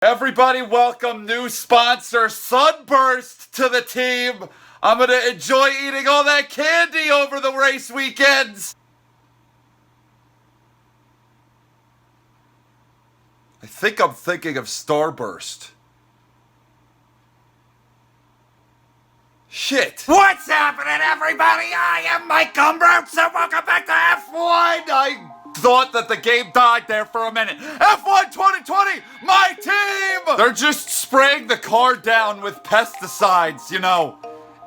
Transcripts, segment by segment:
Everybody welcome new sponsor Sunburst to the team. I'm gonna enjoy eating all that candy over the race weekends. I think I'm thinking of Starburst. Shit. What's happening, everybody? I am Mike Mroots and welcome back to F1. I thought that the game died there for a minute. F1 2020, my team! They're just spraying the car down with pesticides, you know,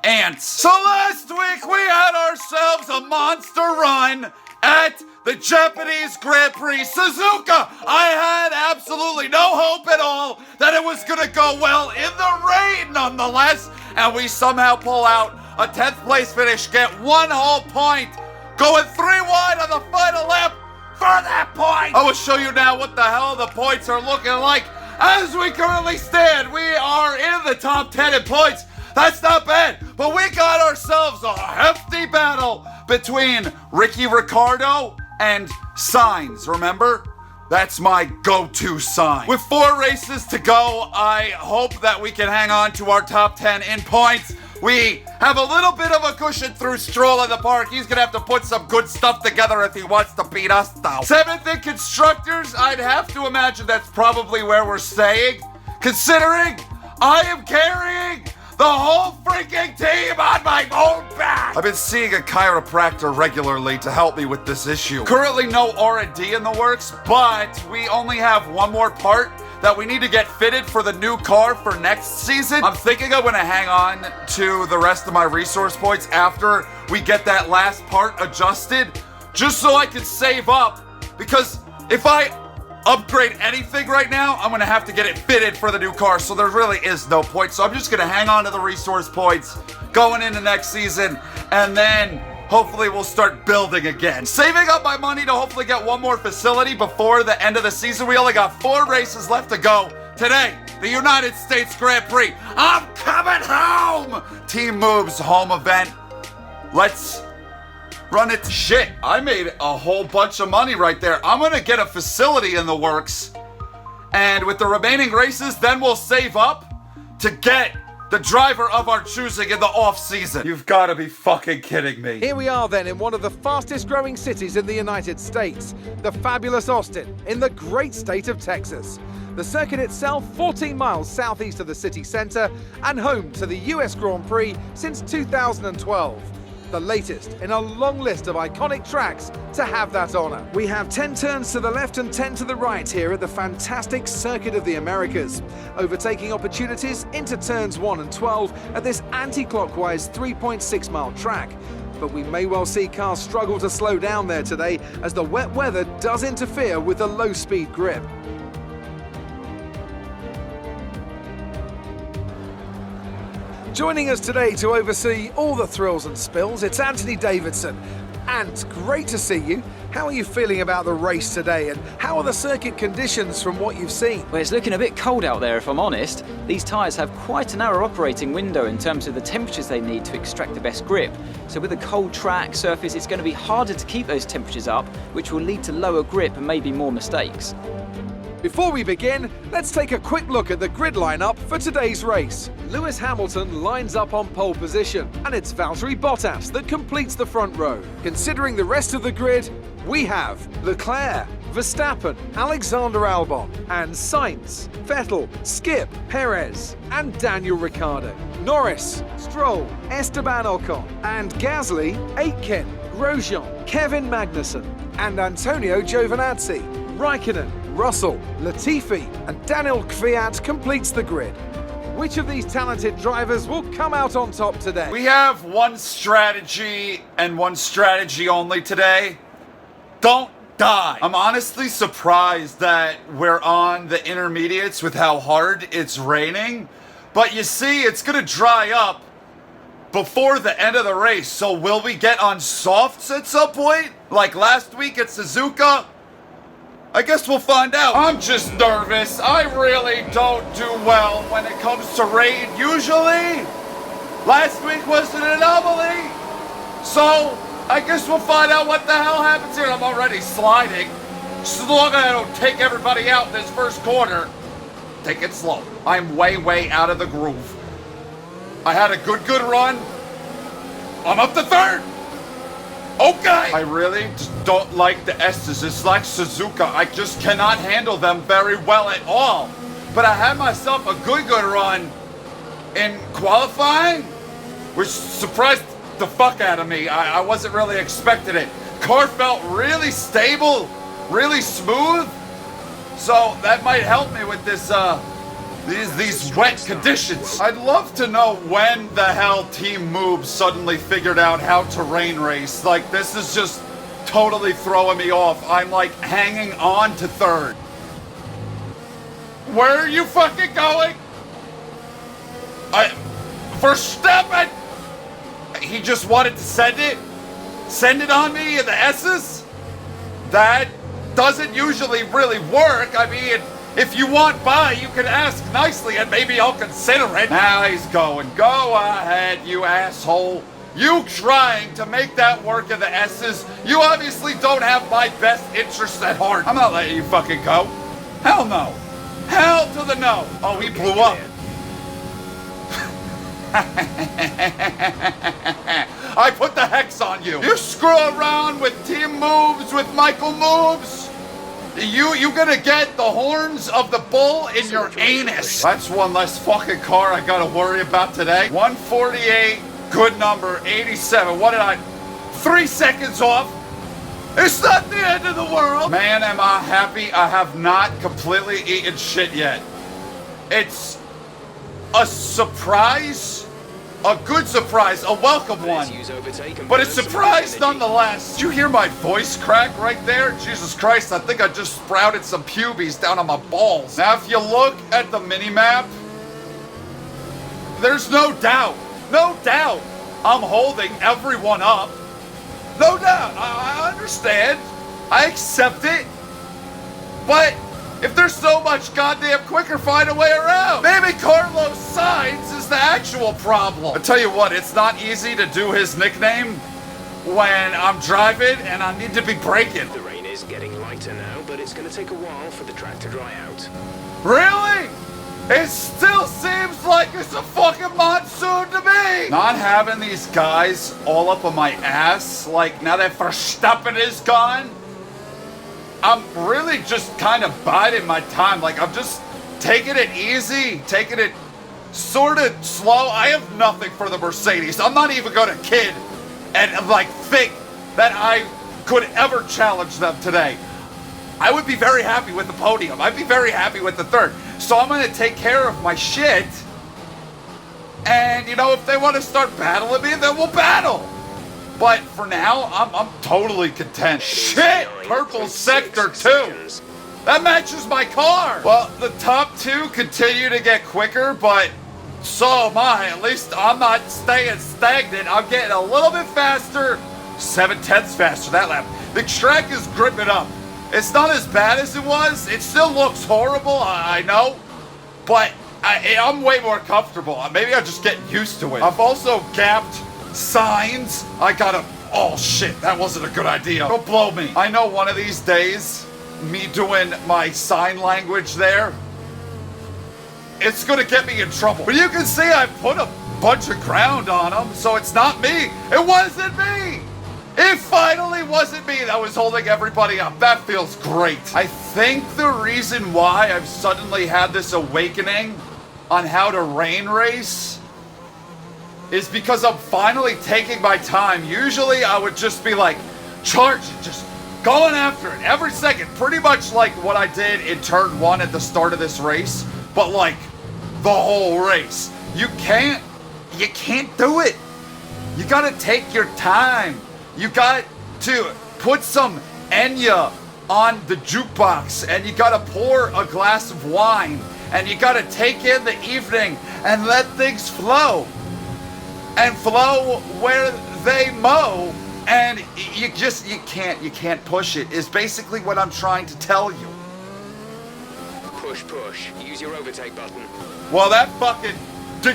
ants. So last week we had ourselves a monster run at the Japanese Grand Prix Suzuka. I had absolutely no hope at all that it was gonna go well in the rain nonetheless, and we somehow pull out a 10th place finish, get 1 whole point, going 3 wide on the final lap for that point. I will show you now what the hell the points are looking like. As we currently stand, we are in the top 10 in points. That's not bad, but we got ourselves a hefty battle between Ricky Ricardo and Sainz, remember? That's my go-to sign. With 4 races to go, I hope that we can hang on to our top 10 in points. We have a little bit of a cushion through Stroll in the park. He's gonna have to put some good stuff together if he wants to beat us, though. 7th in Constructors, I'd have to imagine that's probably where we're staying, considering I am carrying the whole freaking team on my own back! I've been seeing a chiropractor regularly to help me with this issue. Currently no R&D in the works, but we only have one more part that we need to get fitted for the new car for next season. I'm thinking I'm gonna hang on to the rest of my resource points after we get that last part adjusted, just so I can save up, because if I upgrade anything right now, I'm gonna have to get it fitted for the new car, so there really is no point. So I'm just gonna hang on to the resource points going into next season, and then hopefully we'll start building again. Saving up my money to hopefully get one more facility before the end of the season. We only got 4 races left to go. Today, the United States Grand Prix. I'm coming home! Team Moves home event. Let's run it. Shit, I made a whole bunch of money right there. I'm gonna get a facility in the works, and with the remaining races, then we'll save up to get the driver of our choosing in the off-season. You've got to be fucking kidding me. Here we are then in one of the fastest growing cities in the United States, the fabulous Austin, in the great state of Texas. The circuit itself 14 miles southeast of the city centre and home to the US Grand Prix since 2012. The latest in a long list of iconic tracks to have that honour. We have 10 turns to the left and 10 to the right here at the fantastic Circuit of the Americas. Overtaking opportunities into turns 1 and 12 at this anti-clockwise 3.6 mile track. But we may well see cars struggle to slow down there today as the wet weather does interfere with the low speed grip. Joining us today to oversee all the thrills and spills, it's Anthony Davidson. And great to see you. How are you feeling about the race today, and how are the circuit conditions from what you've seen? Well, it's looking a bit cold out there, if I'm honest. These tyres have quite a narrow operating window in terms of the temperatures they need to extract the best grip. So with a cold track surface, it's going to be harder to keep those temperatures up, which will lead to lower grip and maybe more mistakes. Before we begin, let's take a quick look at the grid lineup for today's race. Lewis Hamilton lines up on pole position, and it's Valtteri Bottas that completes the front row. Considering the rest of the grid, we have Leclerc, Verstappen, Alexander Albon, and Sainz, Vettel, Skip, Perez, and Daniel Ricciardo. Norris, Stroll, Esteban Ocon, and Gasly, Aitken, Grosjean, Kevin Magnussen, and Antonio Giovinazzi. Raikkonen, Russell, Latifi, and Daniel Kvyat completes the grid. Which of these talented drivers will come out on top today? We have one strategy and one strategy only today. Don't die. I'm honestly surprised that we're on the intermediates with how hard it's raining. But you see, it's gonna dry up before the end of the race. So will we get on softs at some point? Like last week at Suzuka? I guess we'll find out. I'm just nervous. I really don't do well when it comes to rain, usually. Last week was an anomaly. So I guess we'll find out what the hell happens here. I'm already sliding. Just as long as I don't take everybody out in this first quarter. Take it slow. I'm way out of the groove. I had a good run. I'm up to third. Okay. I really just don't like the S's. It's like Suzuka. I just cannot handle them very well at all. But I had myself a good run in qualifying, which surprised the fuck out of me. I wasn't really expecting it. Car felt really stable, really smooth. So that might help me with this, these wet conditions. I'd love to know when the hell Team Mroots suddenly figured out how to rain race. Like, this is just totally throwing me off. I'm like hanging on to third. Where are you fucking going? Verstappen! He just wanted to send it on me in the S's? That doesn't usually really work. I mean, if you want by, you can ask nicely and maybe I'll consider it. Now he's going. Go ahead, you asshole. You trying to make that work in the S's. You obviously don't have my best interests at heart. I'm not letting you fucking go. Hell no. Hell to the no. Oh, he blew up. I put the hex on you. You screw around with Team Mroots, with Michael Mroots. You gonna get the horns of the bull in your anus. That's one less fucking car I gotta worry about today. 148, good number. 87, what did I... 3 seconds off. It's not the end of the world. Man, am I happy I have not completely eaten shit yet. It's a surprise. A good surprise, a welcome one, but a surprise nonetheless. Did you hear my voice crack right there? Jesus Christ, I think I just sprouted some pubes down on my balls. Now, if you look at the mini-map, there's no doubt, I'm holding everyone up. No doubt, I understand, I accept it, but if there's so much goddamn quicker, find a way around. Maybe Carlos Sainz is the actual problem. I tell you what, it's not easy to do his nickname when I'm driving and I need to be braking. The rain is getting lighter now, but it's going to take a while for the track to dry out. Really? It still seems like it's a fucking monsoon to me. Not having these guys all up on my ass, like now that Verstappen is gone, I'm really just kind of biding my time. Like, I'm just taking it easy, taking it sort of slow. I have nothing for the Mercedes. I'm not even going to kid and, like, think that I could ever challenge them today. I would be very happy with the podium. I'd be very happy with the third. So I'm going to take care of my shit. And, you know, if they want to start battling me, then we'll battle. But for now, I'm totally content. Shit! Purple sector 2! That matches my car! Well, the top two continue to get quicker, but so am I. At least I'm not staying stagnant. I'm getting a little bit faster. 7/10 faster that lap. The track is gripping up. It's not as bad as it was. It still looks horrible, I know. But I'm way more comfortable. Maybe I'm just getting used to it. I've also gapped signs. I gotta... Oh shit, that wasn't a good idea. Don't blow me. I know one of these days, me doing my sign language there, it's gonna get me in trouble. But you can see I put a bunch of ground on them, so it's not me. It wasn't me. It finally wasn't me that was holding everybody up. That feels great. I think the reason why I've suddenly had this awakening on how to rain race is because I'm finally taking my time. Usually I would just be like, charging, just going after it every second. Pretty much like what I did in turn 1 at the start of this race, but like the whole race. You can't do it. You gotta take your time. You got to put some Enya on the jukebox and you gotta pour a glass of wine and you gotta take in the evening and let things flow. And flow where they mow, and you can't push it, is basically what I'm trying to tell you. Push. Use your overtake button. Well, that fucking...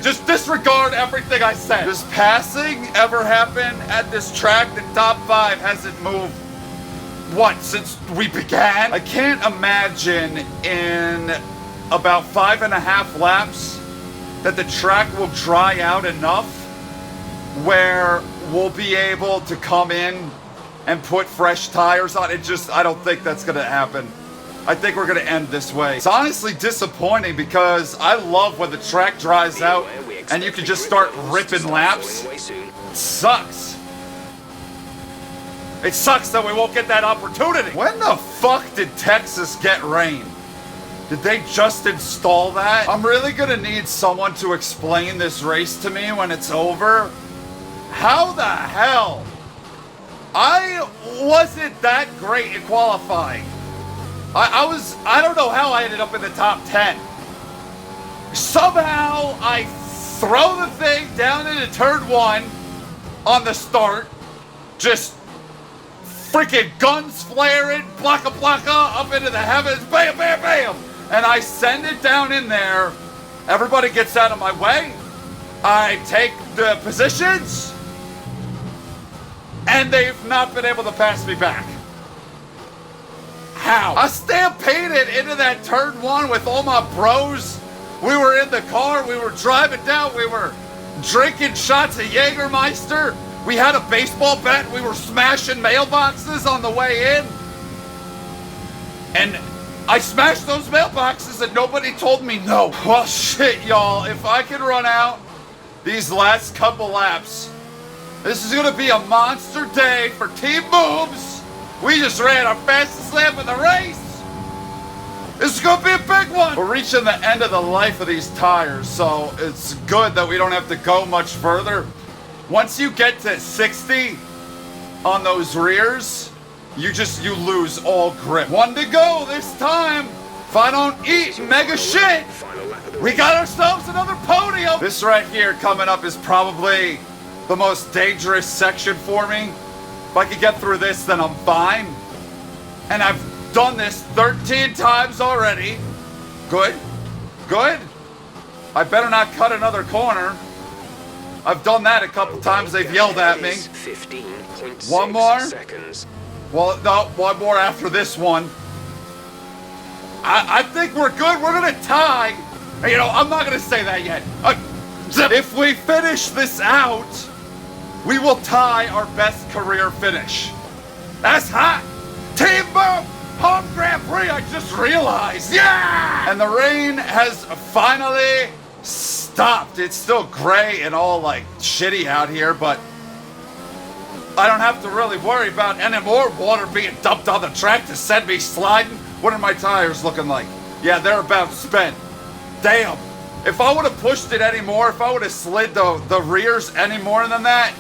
Just disregard everything I said. Does passing ever happen at this track? The top 5 hasn't moved, what, since we began? I can't imagine in about 5.5 laps that the track will dry out enough where we'll be able to come in and put fresh tires on. I don't think that's gonna happen. I think we're gonna end this way. It's honestly disappointing because I love when the track dries out and you can just start ripping laps. It sucks. It sucks that we won't get that opportunity. When the fuck did Texas get rain? Did they just install that? I'm really gonna need someone to explain this race to me when it's over. How the hell? I wasn't that great in qualifying. I don't know how I ended up in the top 10. Somehow I throw the thing down into turn 1 on the start. Just freaking guns flaring, blocka blocka, up into the heavens, bam, bam, bam. And I send it down in there. Everybody gets out of my way. I take the positions. And they've not been able to pass me back. How? I stampeded into that turn 1 with all my bros. We were in the car, we were driving down, we were drinking shots of Jägermeister. We had a baseball bat, we were smashing mailboxes on the way in. And I smashed those mailboxes and nobody told me no. Well, shit, y'all. If I can run out these last couple laps, this is gonna be a monster day for Team Mroots. We just ran our fastest lap in the race. This is gonna be a big one. We're reaching the end of the life of these tires, so it's good that we don't have to go much further. Once you get to 60 on those rears, you lose all grip. 1 to go this time. If I don't eat mega shit, we got ourselves another podium. This right here coming up is probably the most dangerous section for me. If I could get through this, then I'm fine. And I've done this 13 times already. Good. Good. I better not cut another corner. I've done that a couple times. They've yelled at me. 15.6 one more? seconds. Well, no, one more after this one. I think we're good. We're going to tie. You know, I'm not going to say that yet. If we finish this out, we will tie our best career finish. That's hot. Team Mroots Home Grand Prix, I just realized. Yeah! And the rain has finally stopped. It's still gray and all like shitty out here, but I don't have to really worry about any more water being dumped on the track to send me sliding. What are my tires looking like? Yeah, they're about spent. Damn. If I would have pushed it any more, if I would have slid the rears any more than that,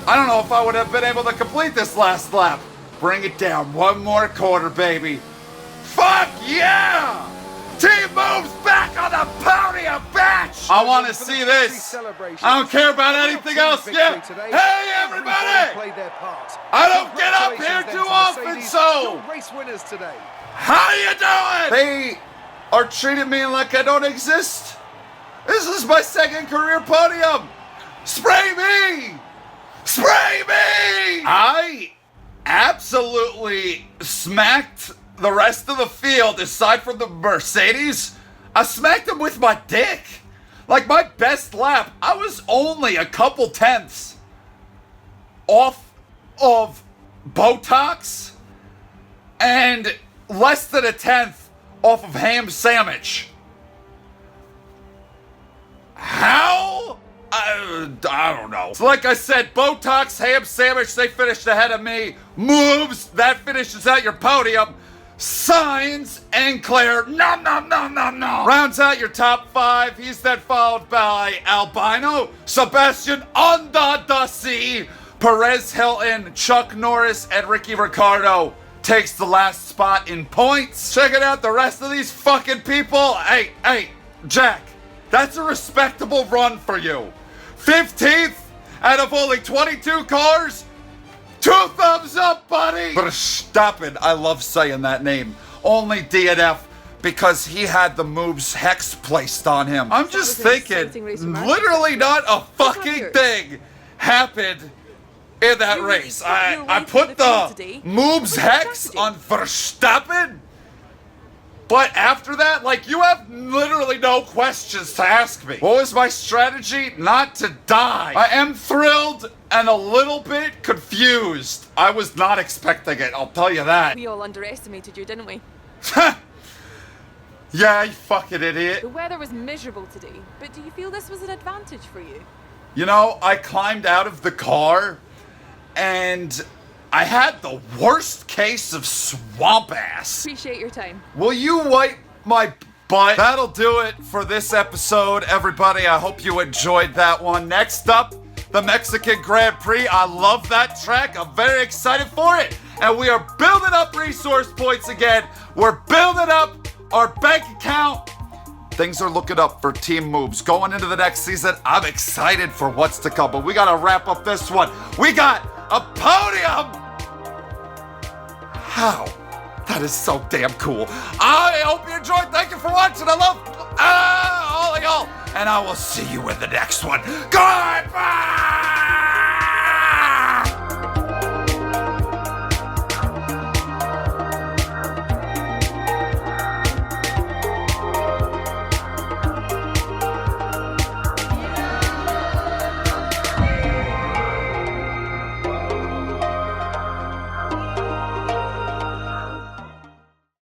I don't know if I would have been able to complete this last lap. Bring it down. One more quarter, baby. Fuck yeah! Team Moves back on the podium, bitch! I want to see this. I don't care about anything else. Yeah. Hey, everybody! I don't get up here too often, so how you doing? They are treating me like I don't exist. This is my second career podium. Spray me! Spray me! I absolutely smacked the rest of the field, aside from the Mercedes. I smacked them with my dick. Like my best lap, I was only a couple tenths off of Botox and less than a tenth off of ham sandwich. How? I don't know. So like I said, Botox, ham sandwich, they finished ahead of me. Moves, that finishes out your podium. Signs and Claire, no. Rounds out your top 5. He's then followed by Albino, Sebastian Onda da C, Perez Hilton, Chuck Norris, and Ricky Ricardo takes the last spot in points. Checking out the rest of these fucking people. Hey, Jack, that's a respectable run for you. 15th out of only 22 cars. 2 thumbs up, buddy! Verstappen, I love saying that name. Only DNF because he had the Mroots hex placed on him. I'm just thinking, literally not a fucking thing happened in that race. I put the Mroots hex on Verstappen, But after that, like, you have literally no questions to ask me. What was my strategy? Not to die. I am thrilled and a little bit confused. I was not expecting it, I'll tell you that. We all underestimated you, didn't we? Yeah, you fucking idiot. The weather was miserable today, but do you feel this was an advantage for you? You know, I climbed out of the car and I had the worst case of swamp ass. Appreciate your time. Will you wipe my butt? That'll do it for this episode, everybody. I hope you enjoyed that one. Next up, the Mexican Grand Prix. I love that track. I'm very excited for it. And we are building up resource points again. We're building up our bank account. Things are looking up for Team Moves going into the next season. I'm excited for what's to come, but we gotta wrap up this one. We got a podium. How? That is so damn cool. I hope you enjoyed. Thank you for watching. I love all of y'all. And I will see you in the next one. Goodbye!